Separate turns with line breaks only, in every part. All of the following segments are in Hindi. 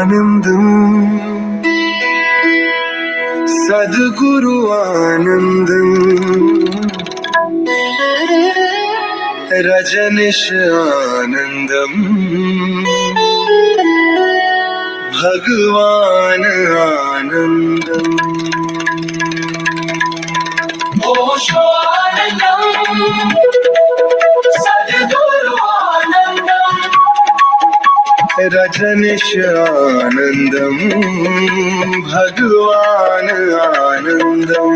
आनंदम सद्गुरु आनंदम रजनीश आनंदम भगवान आनंदम ओशो आनंदम सद्गुरु आनंदम रजनीश आनंदम भगवान आनंदम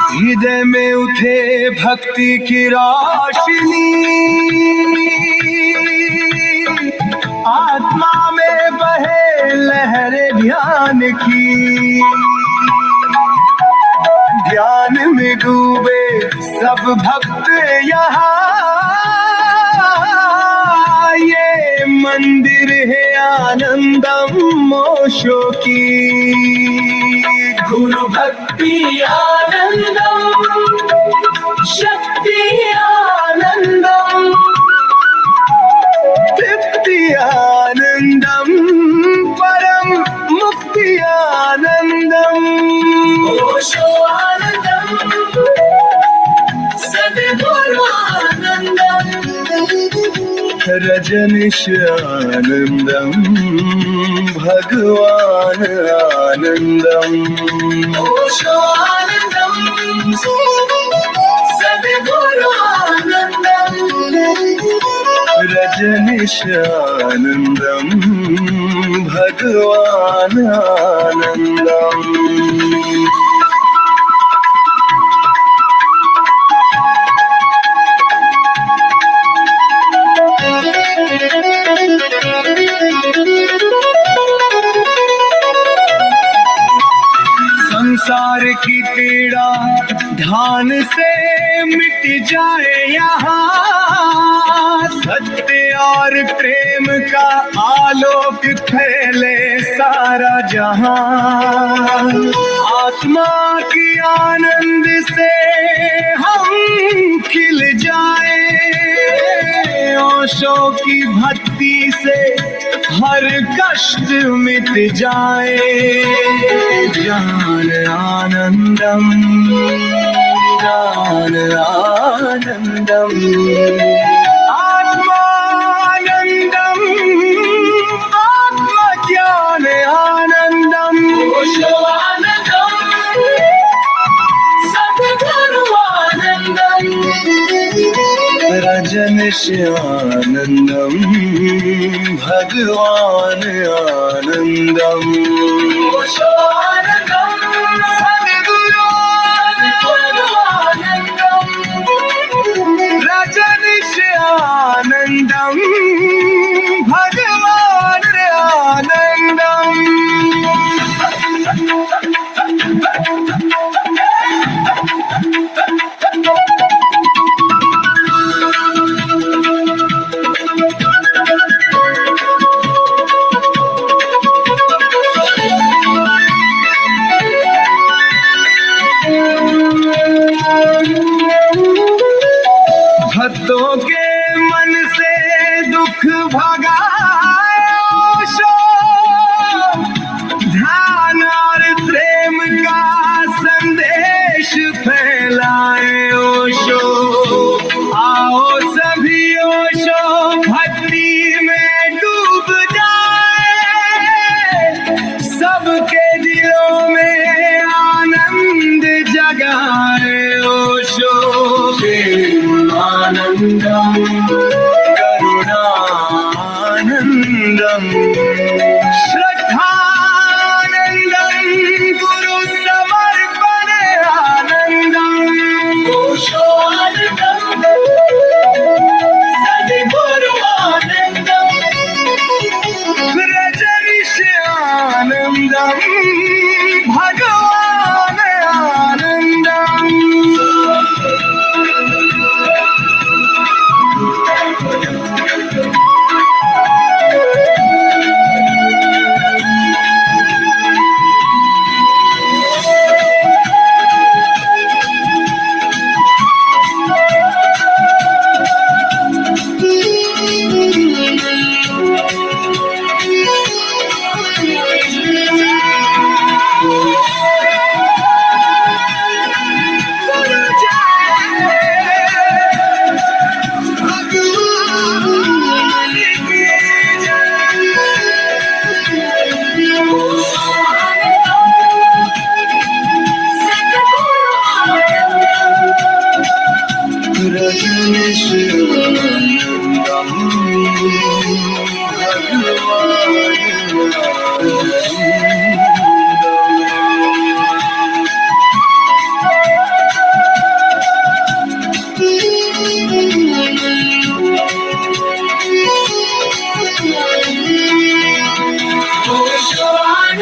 हृदय में उठे भक्ति की रोशनी, आत्मा में बहे लहरें ध्यान की, ध्यान में डूबे सब भक्त यहाँ, ये मंदिर है आनंदम ओशो की। गुरु भक्ति आनंदम शक्ति आनंदम तृप्ति आनंदम परम मुक्ति आनंदम ओशो आनंदम सद्गुरु आनंदम रजनीश आनंदम भगवान आनंदम ओशो आनंदम सद्गुरु आनंदम रजनीश आनंदम भगवान आनंदम। संसार की पीड़ा ध्यान से मिट जाए यहाँ, सत्य और प्रेम का आलोक फैले सारा जहां, आत्मा की आनंद से हम खिल जाए, ओशो की भक्ति से हर कष्ट मिट जाए, ज्ञान आनंदम ज्ञान आनंदम आत्मानंदम आत्मज्ञान आनंदम ओशो आनंदम सद्गुरु आनंदम रजनीश आनंदम भगवान आनंदम ओशो आनंदम सद्गुरु आनंदम रजनीश आनंदम भगवान आनंदम। भक्तों के मन से दुख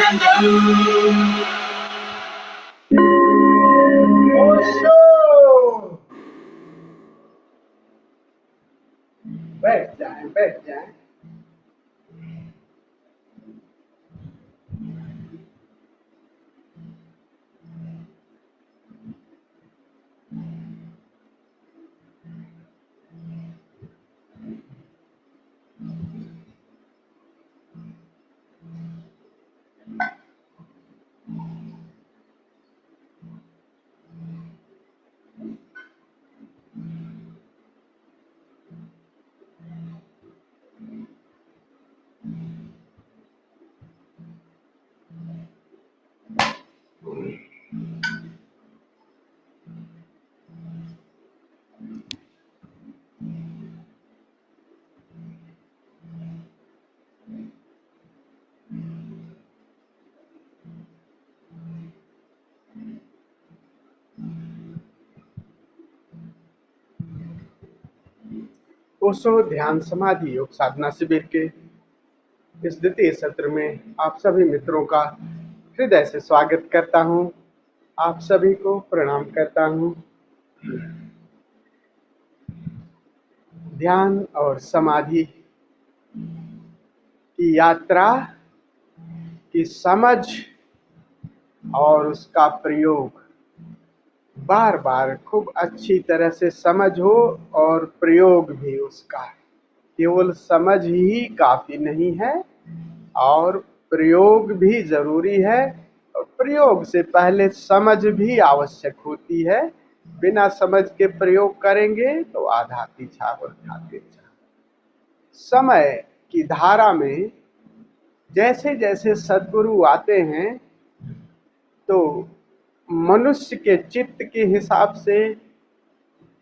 बैठ जाए, बैठ जाए। ओशो ध्यान समाधि योग साधना शिविर के इस द्वितीय सत्र में आप सभी मित्रों का हृदय से स्वागत करता हूं। आप सभी को प्रणाम करता हूं। ध्यान और समाधि की यात्रा की समझ और उसका प्रयोग बार बार खूब अच्छी तरह से समझ हो और प्रयोग भी उसका। केवल समझ ही काफी नहीं है और प्रयोग भी जरूरी है, और प्रयोग से पहले समझ भी आवश्यक होती है। बिना समझ के प्रयोग करेंगे तो आधा पीछा और खाते जा। समय की धारा में जैसे जैसे सद्गुरु आते हैं तो मनुष्य के चित्त के हिसाब से,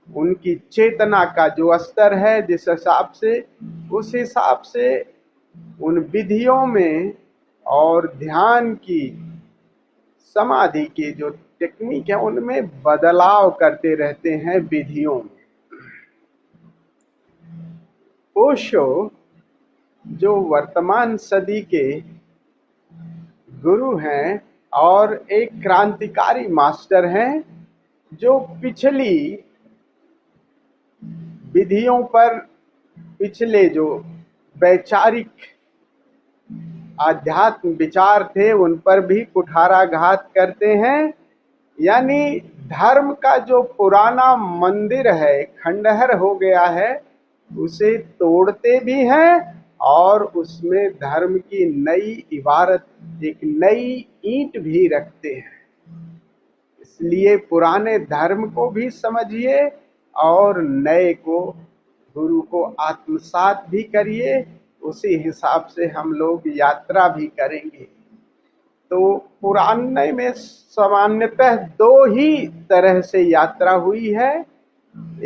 उनकी चेतना का जो स्तर है जिस हिसाब से, उस हिसाब से उन विधियों में और ध्यान की समाधि की जो टेक्निक है उनमें बदलाव करते रहते हैं विधियों में। ओशो जो वर्तमान सदी के गुरु हैं और एक क्रांतिकारी मास्टर हैं, जो पिछली विधियों पर, पिछले जो वैचारिक आध्यात्म विचार थे उन पर भी कुठाराघात करते हैं। यानी धर्म का जो पुराना मंदिर है, खंडहर हो गया है, उसे तोड़ते भी हैं और उसमें धर्म की नई इबारत, एक नई ईंट भी रखते हैं। इसलिए पुराने धर्म को भी समझिए और नए को, गुरु को आत्मसात भी करिए। उसी हिसाब से हम लोग यात्रा भी करेंगे। तो पुराने में सामान्यतः दो ही तरह से यात्रा हुई है।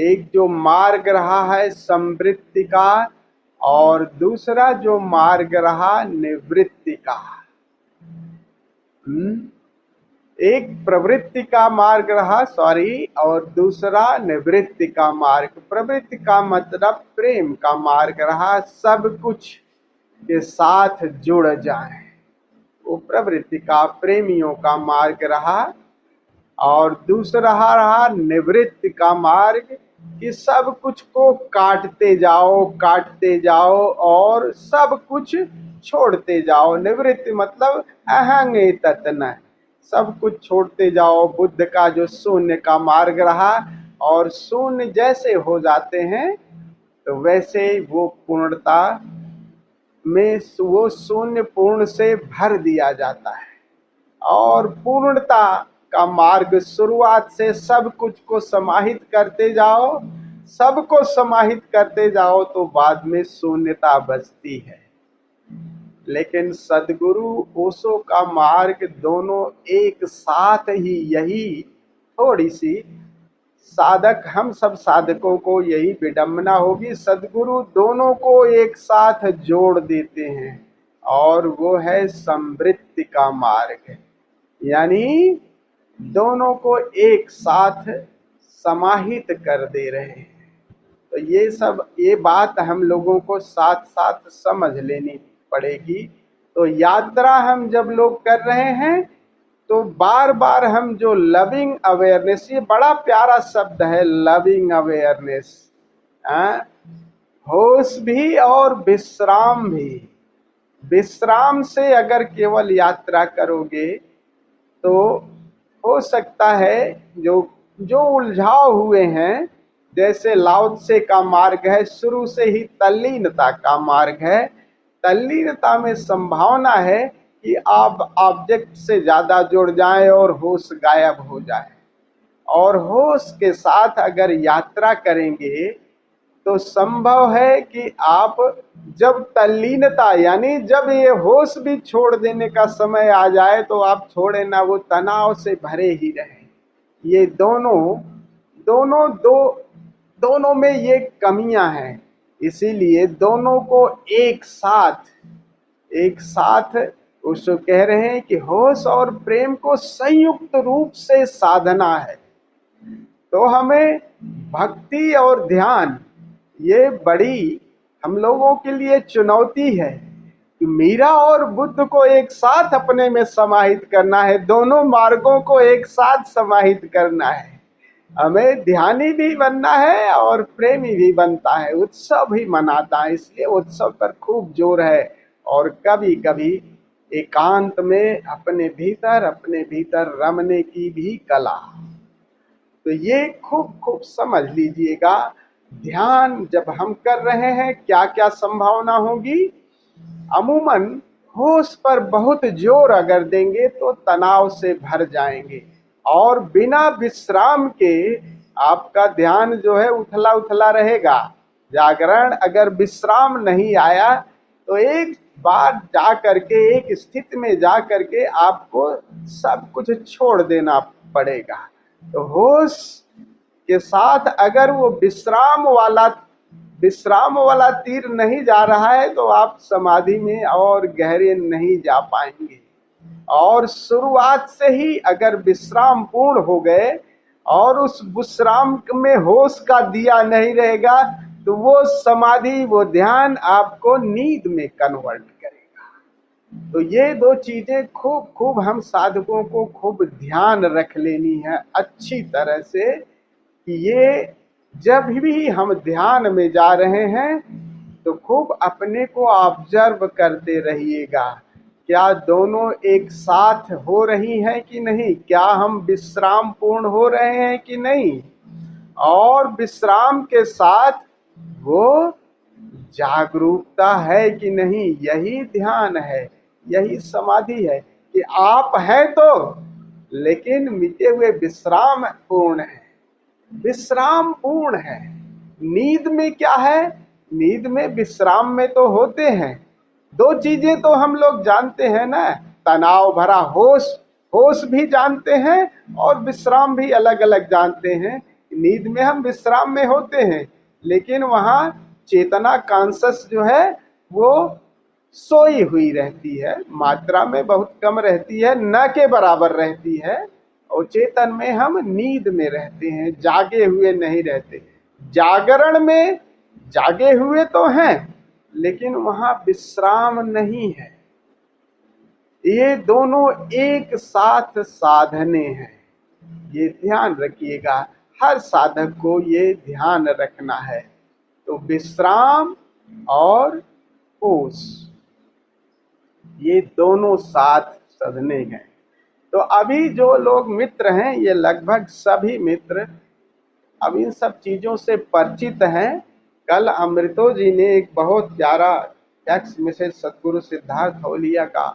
एक जो मार्ग रहा है समवृत्ति का, और दूसरा जो मार्ग रहा निवृत्ति का। एक प्रवृत्ति का मार्ग रहा, और दूसरा निवृत्ति का मार्ग। प्रवृत्ति का मतलब प्रेम का मार्ग रहा, सब कुछ के साथ जुड़ जाए, वो प्रवृत्ति का, प्रेमियों का मार्ग रहा। और दूसरा रहा निवृत्ति का मार्ग, कि सब कुछ को काटते जाओ और सब कुछ छोड़ते जाओ। निवृत्ति मतलब अहंगे तत्न, सब कुछ छोड़ते जाओ। बुद्ध का जो शून्य का मार्ग रहा, और शून्य जैसे हो जाते हैं तो वैसे वो पूर्णता में, वो शून्य पूर्ण से भर दिया जाता है। और पूर्णता का मार्ग शुरुआत से सब कुछ को समाहित करते जाओ, सबको समाहित करते जाओ तो बाद में शून्यता बचती है। लेकिन सद्गुरु ओशो का मार्ग दोनों एक साथ ही, यही थोड़ी सी साधक, हम सब साधकों को यही विडंबना होगी, सद्गुरु दोनों को एक साथ जोड़ देते हैं, और वो है समवृत्ति का मार्ग। यानी दोनों को एक साथ समाहित कर दे रहे हैं। तो ये बात हम लोगों को साथ साथ समझ लेनी पड़ेगी। तो यात्रा हम जब लोग कर रहे हैं तो बार बार हम जो लविंग अवेयरनेस, ये बड़ा प्यारा शब्द है लविंग अवेयरनेस, होश भी और विश्राम भी। विश्राम से अगर केवल यात्रा करोगे तो हो सकता है जो जो उलझाव हुए हैं, जैसे लाओ त्से का मार्ग है शुरू से ही तल्लीनता का मार्ग है। तल्लीनता में संभावना है कि आप ऑब्जेक्ट से ज्यादा जुड़ जाएं और होश गायब हो जाए। और होश के साथ अगर यात्रा करेंगे तो संभव है कि आप जब तल्लीनता यानी जब ये होश भी छोड़ देने का समय आ जाए तो आप छोड़े ना, वो तनाव से भरे ही रहे। ये दोनों में ये कमियां हैं, इसीलिए दोनों को एक साथ उसको कह रहे हैं कि होश और प्रेम को संयुक्त रूप से साधना है। तो हमें भक्ति और ध्यान, ये बड़ी हम लोगों के लिए चुनौती है कि मीरा और बुद्ध को एक साथ अपने में समाहित करना है, दोनों मार्गों को एक साथ समाहित करना है। हमें ध्यानी भी बनना है और प्रेमी भी बनता है, उत्सव भी मनाता है, इसलिए उत्सव पर खूब जोर है। और कभी कभी एकांत में अपने भीतर रमने की भी कला। तो ये खूब समझ लीजिएगा, ध्यान जब हम कर रहे हैं क्या क्या संभावना होगी। अमूमन होश पर बहुत जोर अगर देंगे तो तनाव से भर जाएंगे, और बिना विश्राम के आपका ध्यान जो है उथला उथला रहेगा। जागरण अगर विश्राम नहीं आया तो एक बार जा करके, एक स्थिति में जा करके आपको सब कुछ छोड़ देना पड़ेगा। तो होश के साथ अगर वो विश्राम वाला तीर नहीं जा रहा है तो आप समाधि में और गहरे नहीं जा पाएंगे। और शुरुआत से ही अगर विश्राम पूर्ण हो गए और उस विश्राम में होश का दिया नहीं रहेगा तो वो समाधि, वो ध्यान आपको नींद में कन्वर्ट करेगा। तो ये दो चीजें खूब हम साधकों को खूब ध्यान रख लेनी है अच्छी तरह से कि ये जब भी हम ध्यान में जा रहे हैं तो खूब अपने को ऑब्जर्व करते रहिएगा, क्या दोनों एक साथ हो रही हैं कि नहीं, क्या हम विश्राम पूर्ण हो रहे हैं कि नहीं, और विश्राम के साथ वो जागरूकता है कि नहीं। यही ध्यान है, यही समाधि है कि आप हैं तो, लेकिन मिटे हुए विश्राम पूर्ण है, विश्राम पूर्ण है। नींद में क्या है, नींद में विश्राम में तो होते हैं दो चीजें तो हम लोग जानते हैं ना, तनाव भरा होश भी जानते हैं और विश्राम भी अलग अलग जानते हैं। नींद में हम विश्राम में होते हैं, लेकिन वहाँ चेतना कॉन्शस जो है वो सोई हुई रहती है, मात्रा में बहुत कम रहती है, न के बराबर रहती है। और चेतन में हम नींद में रहते हैं, जागे हुए नहीं रहते। जागरण में जागे हुए तो हैं लेकिन वहां विश्राम नहीं है। ये दोनों एक साथ साधने हैं, ये ध्यान रखिएगा, हर साधक को ये ध्यान रखना है। तो विश्राम और होश, ये दोनों साथ साधने हैं। तो अभी जो लोग मित्र हैं, ये लगभग सभी मित्र अब इन सब चीजों से परिचित हैं। कल अमृतो जी ने एक बहुत प्यारा टेक्स्ट मैसेज सतगुरु सिद्धार्थ औलिया का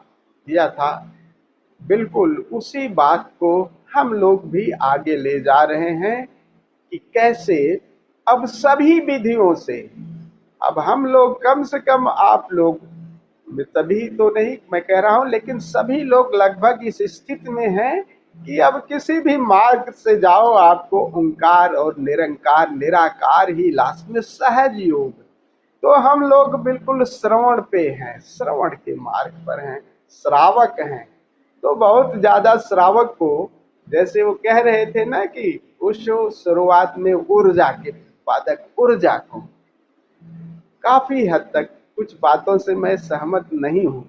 दिया था, बिल्कुल उसी बात को हम लोग भी आगे ले जा रहे हैं कि कैसे अब सभी विधियों से, अब हम लोग कम से कम, आप लोग तभी तो नहीं मैं कह रहा हूं, लेकिन सभी लोग लगभग इस स्थिति में हैं कि अब किसी भी मार्ग से जाओ आपको ओंकार और निरंकार निराकार ही लास्ट में सहज योग। तो हम लोग बिल्कुल श्रवण पे हैं, श्रवण के मार्ग पर हैं, श्रावक हैं। तो बहुत ज्यादा श्रावक को, जैसे वो कह रहे थे ना कि उस शुरुआत में ऊर्जा के उत्पादक, ऊर्जा को काफी हद तक कुछ बातों से मैं सहमत नहीं हूं।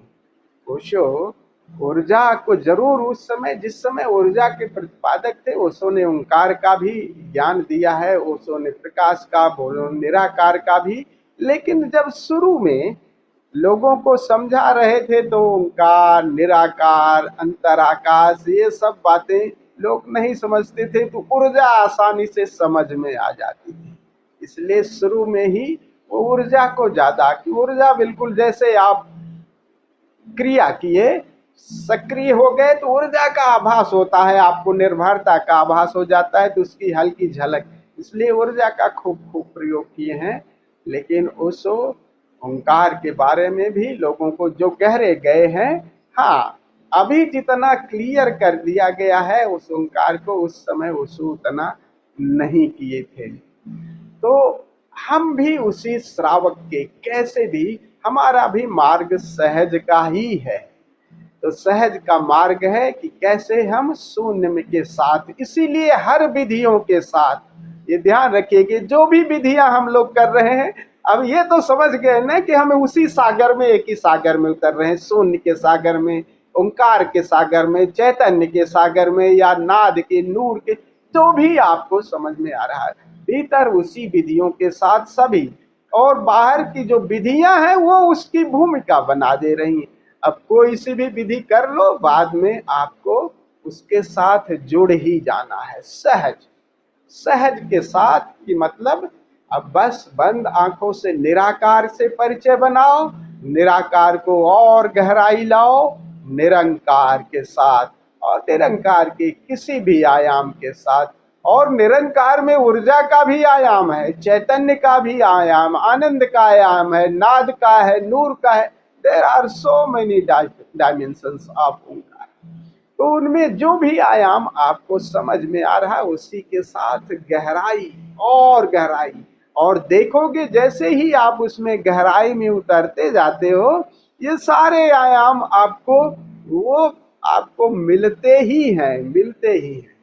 ओशो ऊर्जा को जरूर उस समय, जिस समय ऊर्जा के प्रतिपादक थे, ओशो ने ओंकार का भी ज्ञान दिया है, ओशो ने प्रकाश का, निराकार का भी। लेकिन जब शुरू में लोगों को समझा रहे थे तो ओंकार, निराकार, अंतराकाश, ये सब बातें लोग नहीं समझते थे, तो ऊर्जा आसानी से समझ में आ जाती थी। इसलिए शुरू में ही वो ऊर्जा को ज्यादा, कि ऊर्जा बिल्कुल जैसे आप क्रिया किए, सक्रिय हो गए तो ऊर्जा का आभास होता है, आपको निर्भरता का आभास हो जाता है, तो उसकी हल्की झलक, इसलिए ऊर्जा का खूब खूब प्रयोग किए हैं। लेकिन उस ओंकार के बारे में भी लोगों को जो गहरे गए हैं, हाँ, अभी जितना क्लियर कर दिया गया है उस ओंकार को, उस समय उस उतना नहीं किए थे। तो हम भी उसी श्रावक के, कैसे भी हमारा भी मार्ग सहज का ही है। तो सहज का मार्ग है कि कैसे हम शून्य में के साथ, इसीलिए हर विधियों के साथ ये ध्यान रखिए कि जो भी विधियां हम लोग कर रहे हैं, अब ये तो समझ गए ना कि हम उसी सागर में, एक ही सागर में उतर रहे हैं, शून्य के सागर में, ओंकार के सागर में, चैतन्य के सागर में, या नाद के, नूर के, जो भी आपको समझ में आ रहा है, भीतर उसी विधियों के साथ सभी, और बाहर की जो विधियां हैं वो उसकी भूमिका बना दे रही हैं। अब कोई सी भी विधि कर लो, बाद में आपको उसके साथ जुड़ ही जाना है। सहज, सहज के साथ की मतलब, अब बस बंद आंखों से निराकार से परिचय बनाओ, निराकार को और गहराई लाओ, निरंकार के साथ, और निरंकार के किसी भी आयाम के साथ। और निरंकार में ऊर्जा का भी आयाम है, चैतन्य का भी आयाम, आनंद का आयाम है, नाद का है, नूर का है। There are so many dimensions of Onkar. तो उनमें जो भी आयाम आपको समझ में आ रहा है, उसी के साथ गहराई और गहराई, और देखोगे जैसे ही आप उसमें गहराई में उतरते जाते हो, ये सारे आयाम आपको, वो आपको मिलते ही हैं, मिलते ही हैं।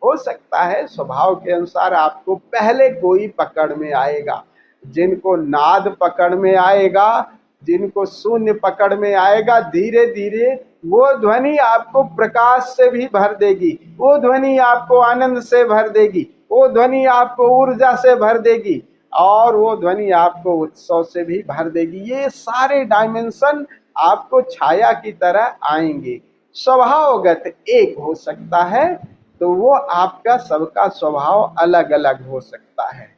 हो सकता है स्वभाव के अनुसार आपको पहले कोई पकड़ में आएगा, जिनको नाद पकड़ में आएगा, जिनको शून्य पकड़ में आएगा, धीरे धीरे वो ध्वनि आपको प्रकाश से भी भर देगी, वो ध्वनि आपको आनंद से भर देगी, वो ध्वनि आपको ऊर्जा से भर देगी, और वो ध्वनि आपको उत्सव से भी भर देगी। ये सारे डायमेंशन आपको छाया की तरह आएंगे। स्वभावगत एक हो सकता है, तो वो आपका सबका स्वभाव अलग अलग हो सकता है,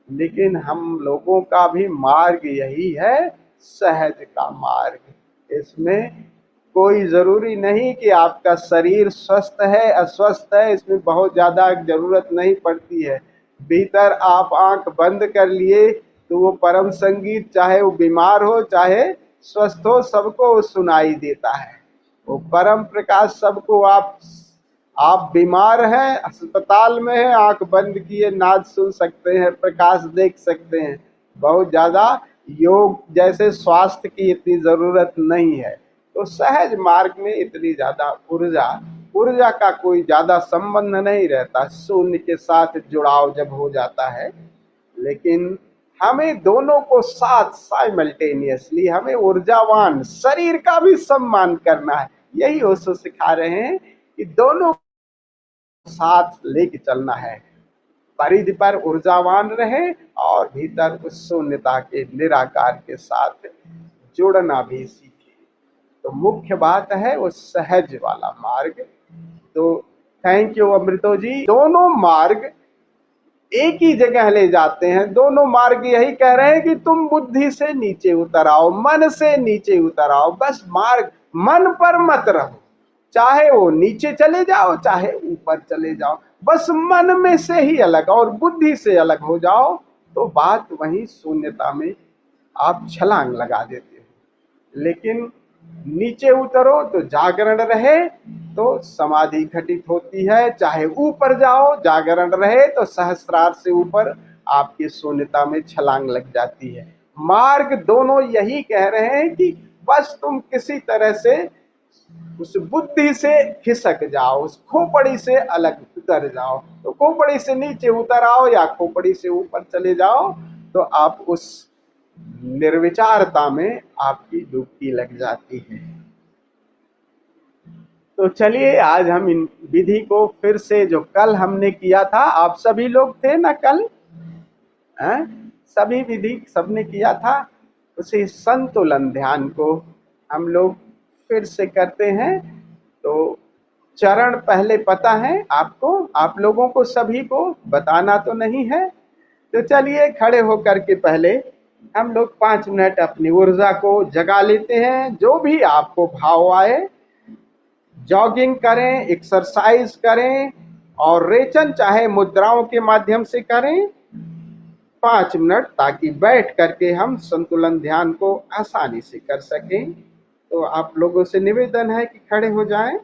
लेकिन हम लोगों का भी मार्ग यही है, सहज का मार्ग। इसमें कोई जरूरी नहीं कि आपका शरीर स्वस्थ है अस्वस्थ है, इसमें बहुत ज्यादा जरूरत नहीं पड़ती है। भीतर आप आंख बंद कर लिए तो वो परम संगीत, चाहे वो बीमार हो चाहे स्वस्थ हो, सबको सुनाई देता है। वो परम प्रकाश सबको, आप बीमार हैं, अस्पताल में हैं, आंख बंद किए नाद सुन सकते हैं, प्रकाश देख सकते हैं। बहुत ज्यादा योग जैसे स्वास्थ्य की इतनी जरूरत नहीं है। तो सहज मार्ग में इतनी ज्यादा ऊर्जा का कोई ज्यादा संबंध नहीं रहता, शून्य के साथ जुड़ाव जब हो जाता है। लेकिन हमें दोनों को साथ साइमल्टेनियसली, हमें ऊर्जावान शरीर का भी सम्मान करना है। यही ओशो सिखा रहे हैं कि दोनों साथ लेके चलना है, परिधि पर ऊर्जावान रहे और भीतर उस शून्यता के निराकार के साथ जुड़ना भी सीखे। तो मुख्य बात है वो सहज वाला मार्ग। तो थैंक यू अमृतो जी। दोनों मार्ग एक ही जगह ले जाते हैं, दोनों मार्ग यही कह रहे हैं कि तुम बुद्धि से नीचे उतर आओ, मन से नीचे उतर आओ। बस मार्ग, मन पर मत रहो, चाहे वो नीचे चले जाओ चाहे ऊपर चले जाओ, बस मन में से ही अलग और बुद्धि से अलग हो जाओ, तो बात वहीं शून्यता में आप छलांग लगा देते हो। लेकिन नीचे उतरो तो जागरण रहे तो समाधि घटित होती है, चाहे ऊपर जाओ जागरण रहे तो सहस्रार से ऊपर आपकी शून्यता में छलांग लग जाती है। मार्ग दोनों यही कह रहे हैं कि बस तुम किसी तरह से उस बुद्धि से खिसक जाओ, उस खोपड़ी से अलग उतर जाओ। तो खोपड़ी से नीचे उतर आओ या खोपड़ी से ऊपर चले जाओ, तो आप उस निर्विचारता में आपकी डुबकी लग जाती है। तो चलिए आज हम इन विधि को फिर से, जो कल हमने किया था, आप सभी लोग थे ना कल, हैं? सभी विधि सबने किया था, उसी संतुलन ध्यान को हम लोग फिर से करते हैं। तो चरण पहले पता है आपको, आप लोगों को सभी को बताना तो नहीं है। तो चलिए खड़े होकर के पहले हम लोग 5 मिनट अपनी ऊर्जा को जगा लेते हैं। जो भी आपको भाव आए, जॉगिंग करें, एक्सरसाइज करें, और रेचन चाहे मुद्राओं के माध्यम से करें 5 मिनट, ताकि बैठ करके हम संतुलन ध्यान को आसानी से कर सकें। तो आप लोगों से निवेदन है कि खड़े हो जाएं।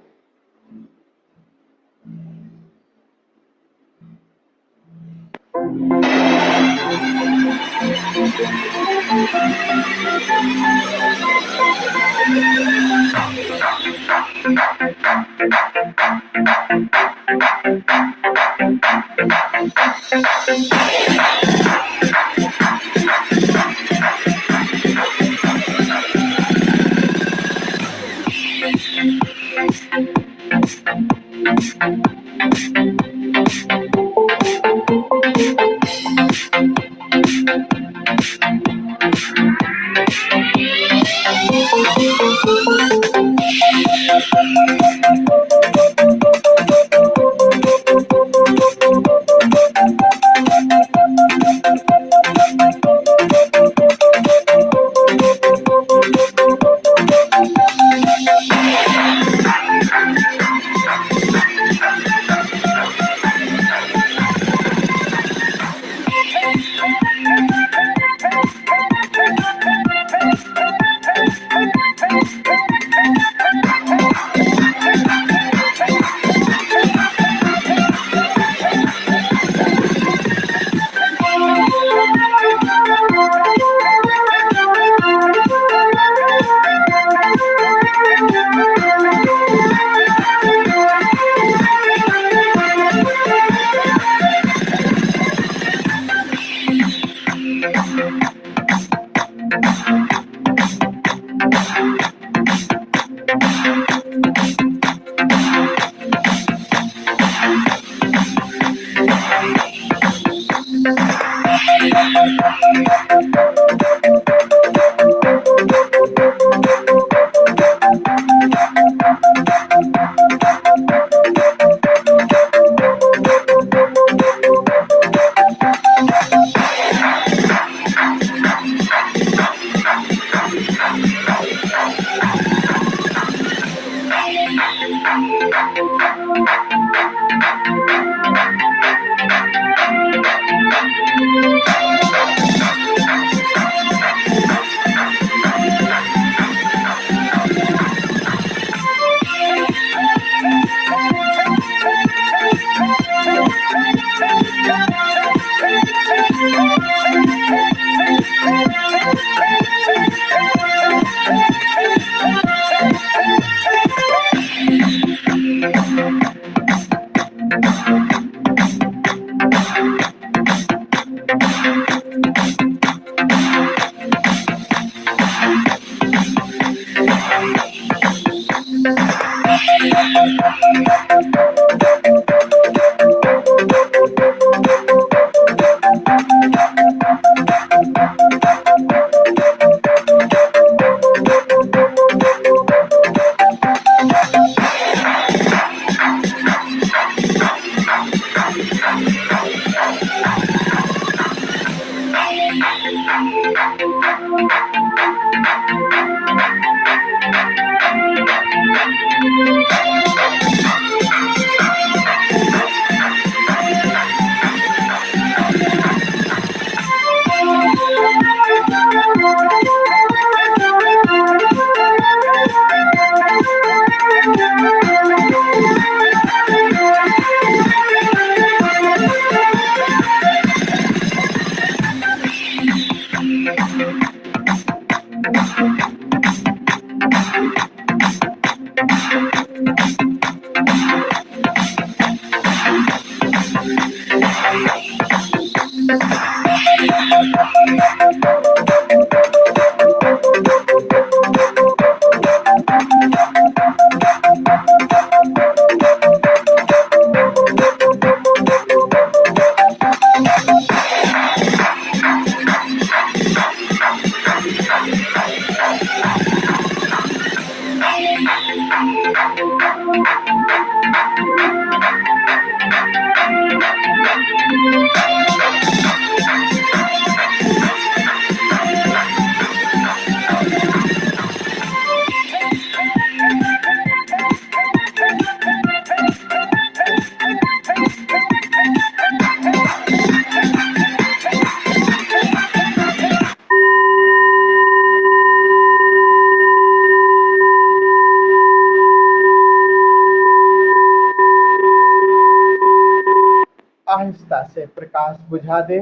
आहिस्ता से प्रकाश बुझा दे।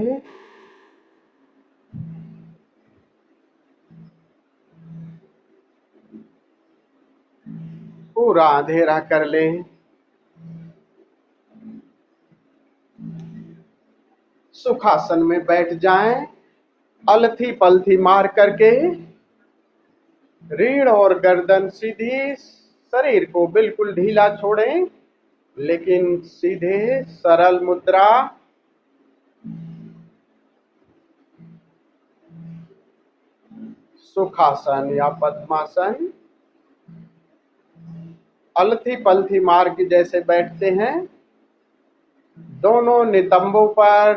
पूरा अंधेरा कर ले। सुखासन में बैठ जाएं, अलथी पलथी मार करके, रीढ़ और गर्दन सीधी, शरीर को बिल्कुल ढीला छोड़ें, लेकिन सीधे सरल मुद्रा। सुखासन या पद्मासन। अलथी पलथी मार के जैसे बैठते हैं, दोनों नितंबों पर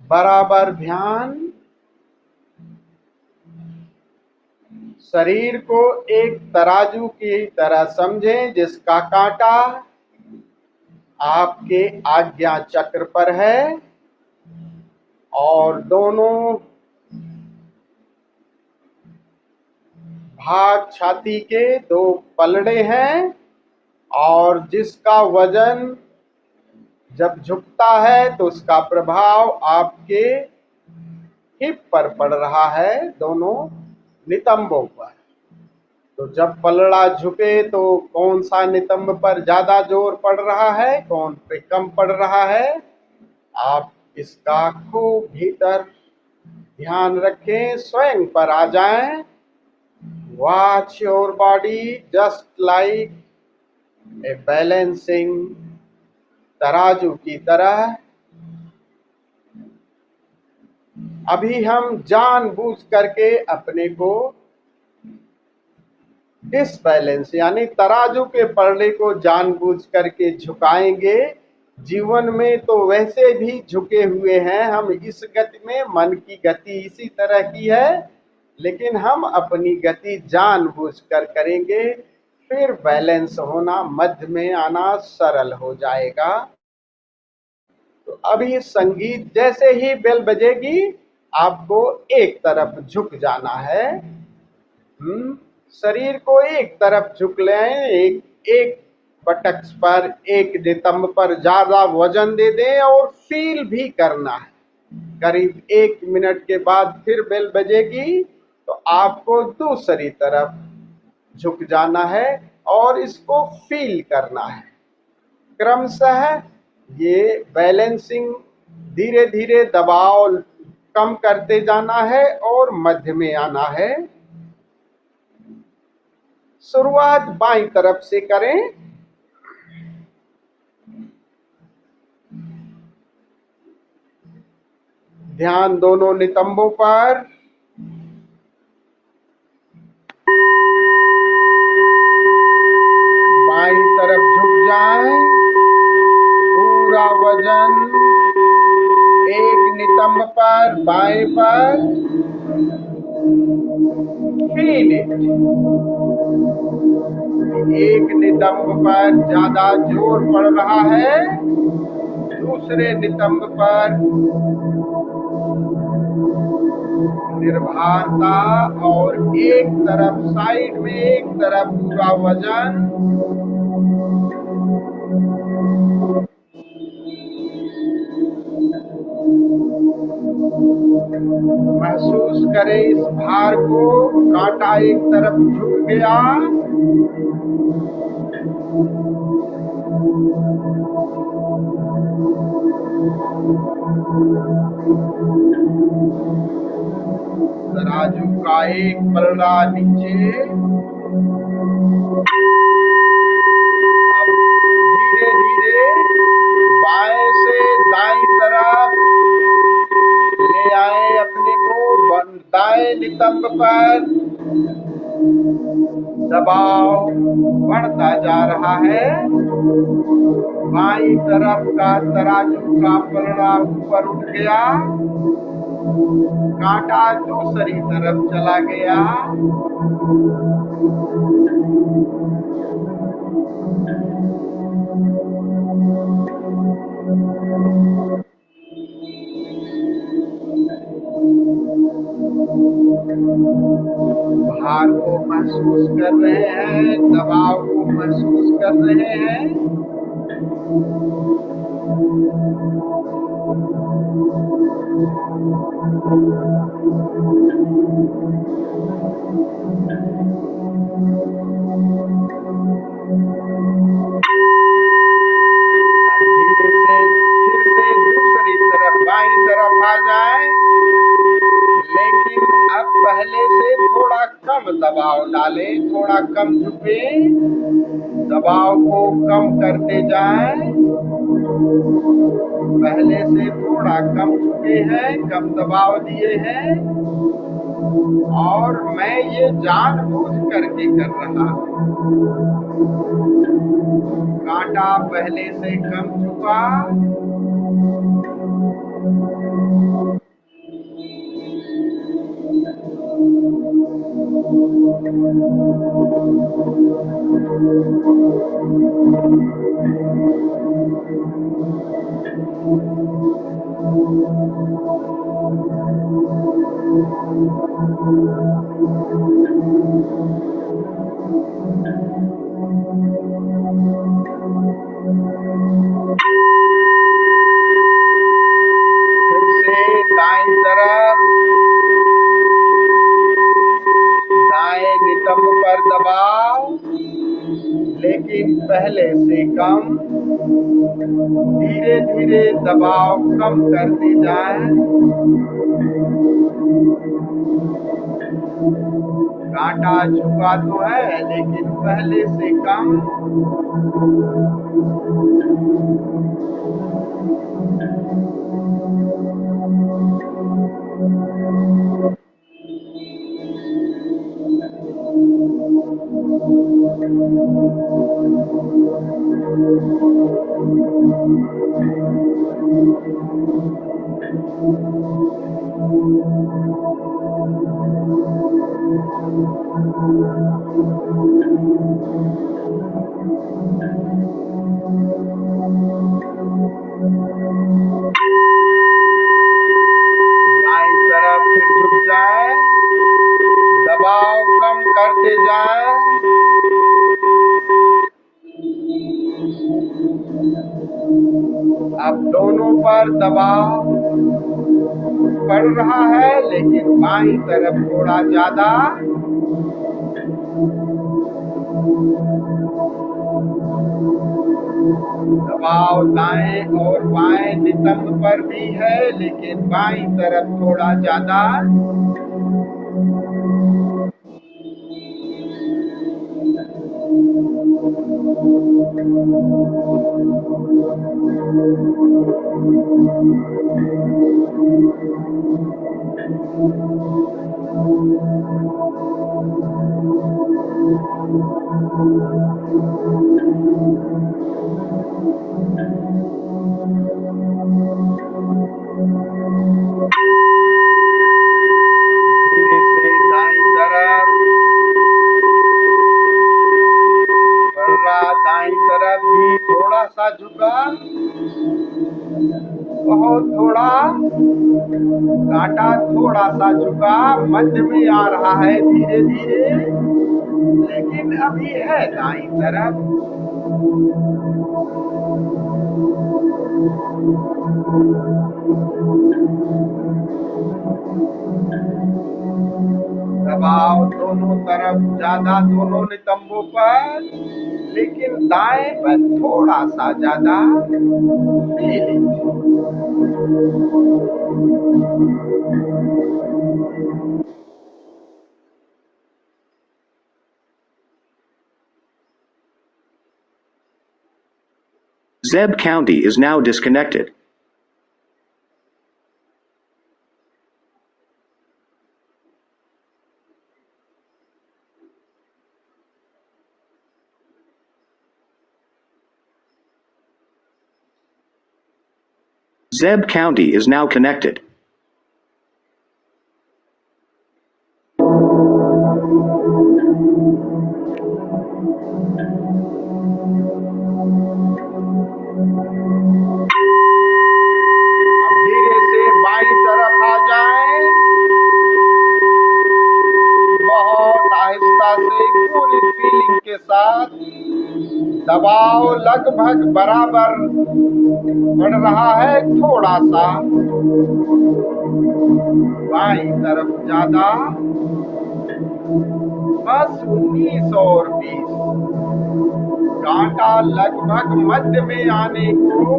बराबर ध्यान। शरीर को एक तराजू की तरह समझें, जिसका कांटा आपके आज्ञा चक्र पर है और दोनों भाग छाती के दो पलड़े हैं, और जिसका वजन जब झुकता है तो उसका प्रभाव आपके हिप पर पड़ रहा है, दोनों नितंबों पर। तो जब पलड़ा झुके तो कौन सा नितंब पर ज्यादा जोर पड़ रहा है, कौन पे कम पड़ रहा है, आप इसका खूब भीतर ध्यान रखें, स्वयं पर आ जाएं। Watch your body just like a balancing तराजू की तरह। अभी हम जानबूझ करके अपने को डिसबैलेंस यानी तराजू के पलड़े को जानबूझ करके झुकाएंगे। जीवन में तो वैसे भी झुके हुए हैं हम, इस गति में मन की गति इसी तरह की है, लेकिन हम अपनी गति जानबूझ कर करेंगे, फिर बैलेंस होना, मध्य में आना सरल हो जाएगा। तो अभी संगीत जैसे ही बेल बजेगी, आपको एक तरफ झुक जाना है। शरीर को एक तरफ झुक लें, एक बटक पर, एक नितंब पर ज्यादा वजन दे दें और फील भी करना है। करीब 1 मिनट के बाद फिर बेल बजेगी तो आपको दूसरी तरफ झुक जाना है और इसको फील करना है। क्रमशः ये बैलेंसिंग धीरे धीरे दबाव कम करते जाना है और मध्य में आना है। शुरुआत बाईं तरफ से करें। ध्यान दोनों नितंबों पर। बाईं तरफ झुक जाएं, पूरा वजन एक नितंब पर, बाएं पर। Feel it. एक नितंब पर ज्यादा जोर पड़ रहा है, दूसरे नितंब पर निर्भरता, और एक तरफ साइड में, एक तरफ पूरा वजन। महसूस करें इस भार को, कांटा एक तरफ झुक गया। तराजू का एक पलड़ा नीचे। अब धीरे धीरे बाएं से दाईं तरफ ले आए अपने को। दाएं नितंब पर दबाव बढ़ता जा रहा है। बाईं तरफ का तराजू का पलड़ा ऊपर उठ गया, कांटा दूसरी तरफ चला गया। भार को महसूस कर रहे हैं, दबाव को महसूस कर रहे हैं। धीरे से फिर से दूसरी तरफ बाईं तरफ आ जाए, लेकिन अब पहले से थोड़ा कम दबाव डालें, थोड़ा कम झुके, दबाव को कम करते जाएं। पहले से थोड़ा कम झुके हैं, कम दबाव दिए हैं, और मैं ये जानबूझ करके कर रहा हूं। कांटा पहले से कम झुका, फिर से दाईं तरफ, दाएं नितंब पर दबाव, लेकिन पहले से कम। धीरे धीरे दबाव कम करते जाएं। कांटा झुका तो है, लेकिन पहले से कम। बाईं तरफ फिर झुक जाए, दबाव कम करते जाएं। अब दोनों पर दबाव पड़ रहा है, लेकिन बाईं तरफ थोड़ा ज्यादा। दबाव दाएं और बाएं नितंब पर भी है, लेकिन बाईं तरफ थोड़ा ज्यादा। धीरे से दाईं तरफ बढ़ रहा, दाईं तरफ भी थोड़ा सा झुका, बहुत थोड़ा। कांटा थोड़ा सा झुका, मध्य में आ रहा है धीरे धीरे, लेकिन अभी है दाईं तरफ। दबाव दोनों तरफ ज्यादा, दोनों नितंबों पर, लेकिन दाएं पर थोड़ा सा ज्यादा।
Zeb County is now disconnected. Zeb County is now connected.
अब धीरे से बाईं तरफ आ जाएं, बहुत आहिस्ता से पूरी फीलिंग के साथ। दबाव लगभग बराबर बढ़ रहा है, थोड़ा सा बाईं तरफ ज्यादा, बस 19 और 20। कांटा लगभग मध्य में आने को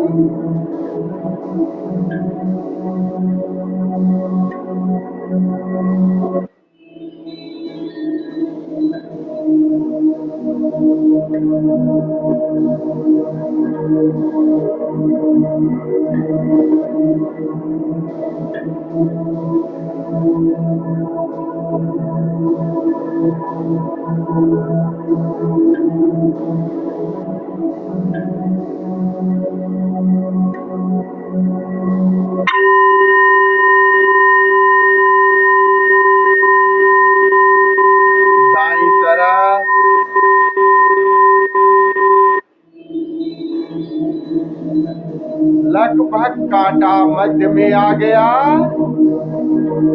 दाईं तरफ लगभग कांटा मध्य में आ गया,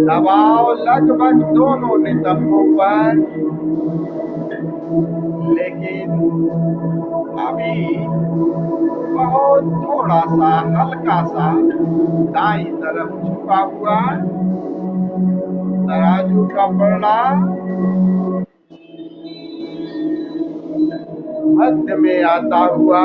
दबाव लगभग दोनों नितंबों पर, लेकिन अभी बहुत थोड़ा सा हल्का सा दाईं तरफ झुका हुआ तराजू का पलड़ा मध्य में आता हुआ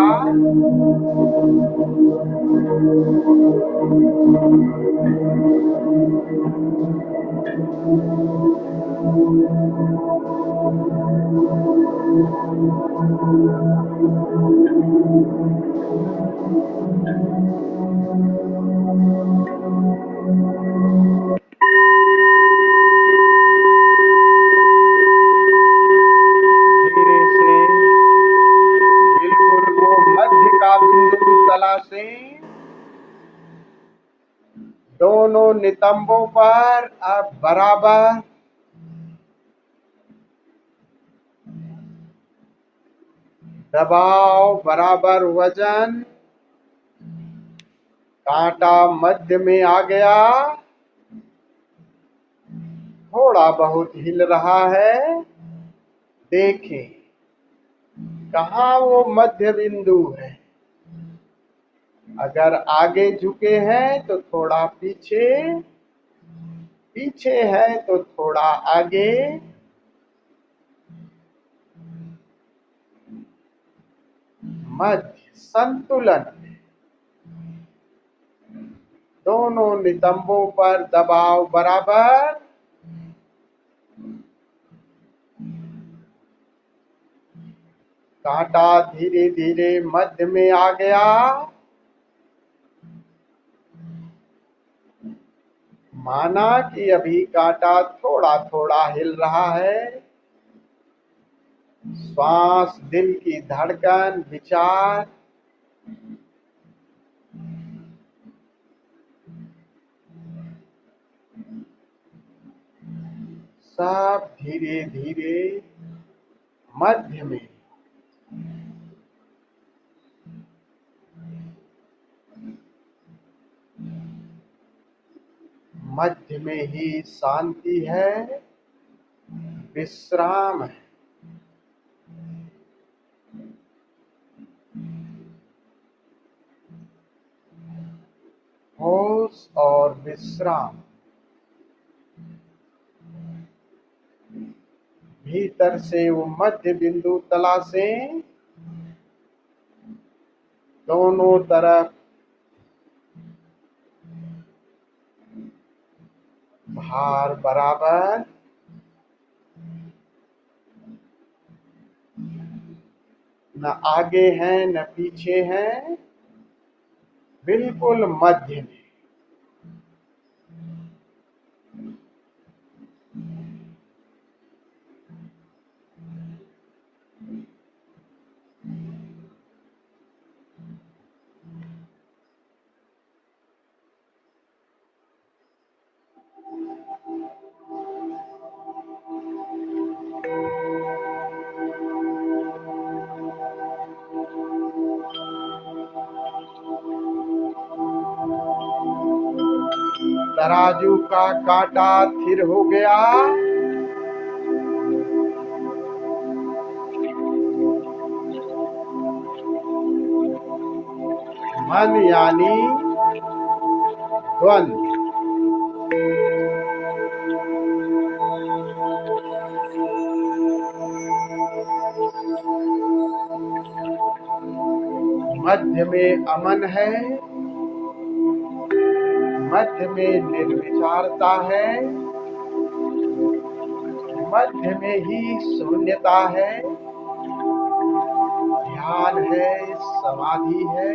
धीरे से बिल्कुल वो मध्य का बिंदु तलाशें। दोनों नितंबों पर अब बराबर दबाव, बराबर वजन, कांटा मध्य में आ गया, थोड़ा बहुत हिल रहा है। देखें कहाँ वो मध्य बिंदु है। अगर आगे झुके हैं तो थोड़ा पीछे, पीछे है तो थोड़ा आगे। मध्य संतुलन में दोनों नितंबों पर दबाव बराबर, कांटा धीरे धीरे मध्य में आ गया। माना कि अभी कांटा थोड़ा थोड़ा हिल रहा है। श्वास, दिल की धड़कन, विचार सब धीरे धीरे मध्य में, मध्य में ही शांति है, विश्राम है। होश और विश्राम भीतर से वो मध्य बिंदु तलाशें। दोनों तरफ भार बराबर, न आगे हैं न पीछे हैं, बिल्कुल मध्य में। तराजू का कांटा स्थिर हो गया। मन यानी द्वंद्व। मध्य में अमन है, मध्य में निर्विचारता है, मध्य में ही शून्यता है, ध्यान है, समाधि है।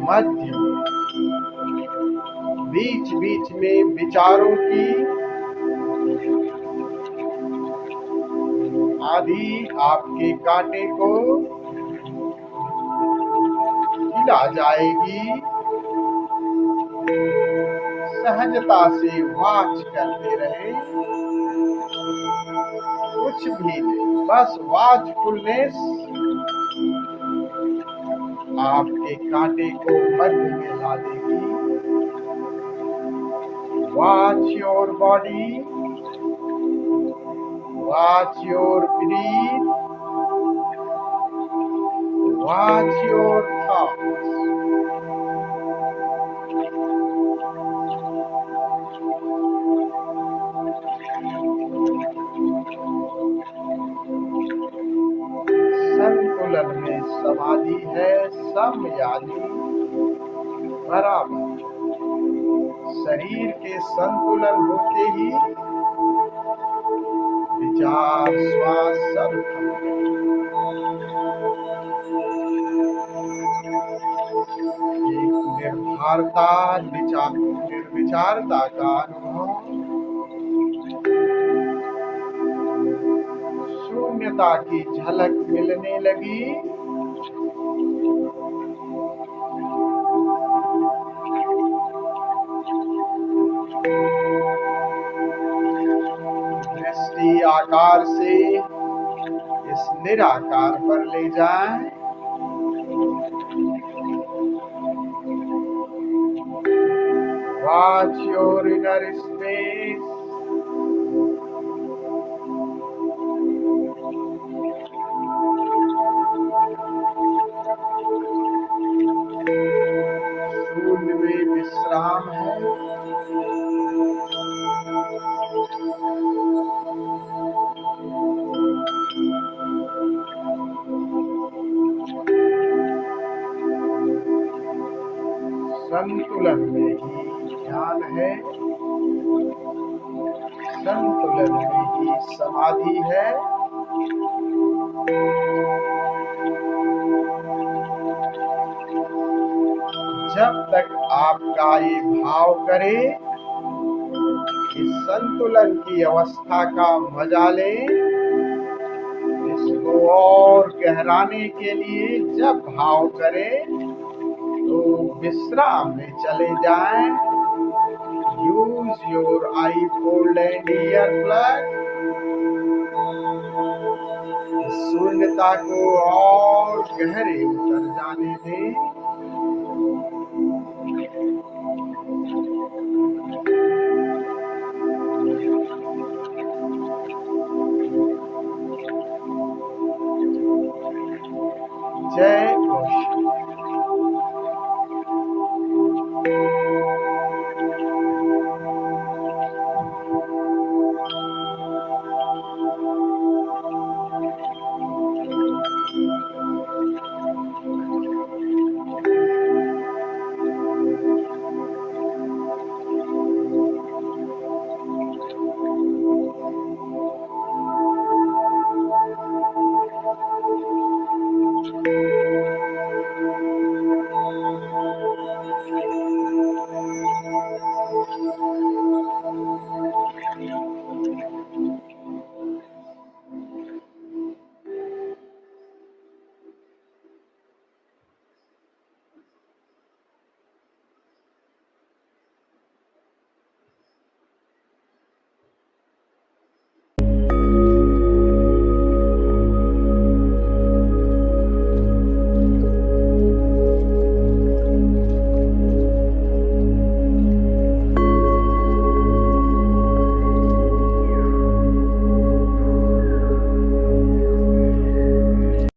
मध्य बीच बीच में विचारों की आंधी आपके कांटे को हिला जाएगी। सहजता से वाच करते रहे, कुछ भी नहीं, बस वाचफुलनेस आपके कांटे को मध्य में ला देगी। Watch your body, watch your breathe, watch your thoughts. संतुलन में समाधि है, सम यानी बराबर। शरीर के संतुलन होते ही विचार श्वास सब थम गए। एक निर्भरता निर्विचारता का अनुभव, शून्यता की झलक मिलने लगी। दृष्टि आकार से इस निराकार पर ले जाएं। Watch your inner space. शून्य में विश्राम है। संतुलन में ही ध्यान है, संतुलन में ही समाधि है। जब तक आपका ये भाव करे इस संतुलन की अवस्था का मजा ले, इसको और गहराने के लिए जब भाव करे तो विश्राम में चले जाएं। Use your I fold and ear plug. शून्यता को और गहरे उतर जाने दें।